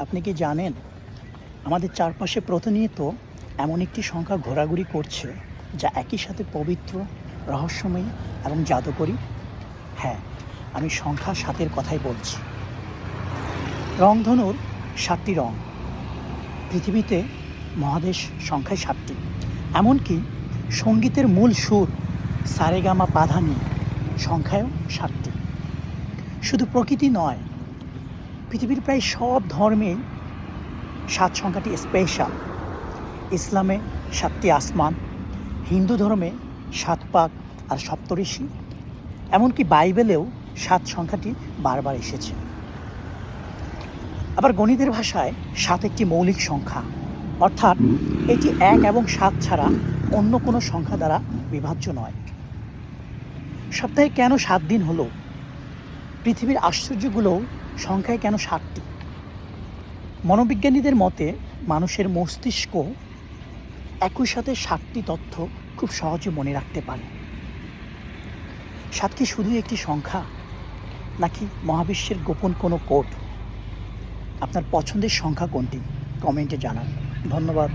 আপনি কি জানেন আমাদের চারপাশে প্রতিনিয়ত এমন একটি সংখ্যা ঘোরাঘুরি করছে যা একই সাথে পবিত্র, রহস্যময়ী এবং জাদুকরী? হ্যাঁ, আমি সংখ্যা ৭-এর কথাই বলছি। রংধনুর ৭টি রং। পৃথিবীতে মহাদেশ সংখ্যায় ৭টি। এমনকি সঙ্গীতের মূল সুর সারেগামা পাধানি সংখ্যায়ও ৭টি। শুধু প্রকৃতি নয়, পৃথিবীর প্রায় সব ধর্মেই ৭ সংখ্যাটি স্পেশাল। ইসলামে ৭টি আসমান, হিন্দু ধর্মে ৭ পাক আর সপ্তঋষি, এমনকি বাইবেলেও ৭ সংখ্যাটি বারবার এসেছে। আবার গণিতের ভাষায় ৭ একটি মৌলিক সংখ্যা, অর্থাৎ এটি ১ এবং ৭ ছাড়া অন্য কোনো সংখ্যা দ্বারা বিভাজ্য নয়। সপ্তাহে কেন ৭ দিন হলো? পৃথিবীর আশ্চর্যগুলোও সংখ্যায় কেন ৭টি? মনোবিজ্ঞানীদের মতে মানুষের মস্তিষ্ক একই সাথে ৭টি তথ্য খুব সহজে মনে রাখতে পারে। ৭ কি শুধু একটি সংখ্যা, নাকি মহাবিশ্বের গোপন কোনো কোড? আপনার পছন্দের সংখ্যা কোনটি? কমেন্টে জানান। ধন্যবাদ।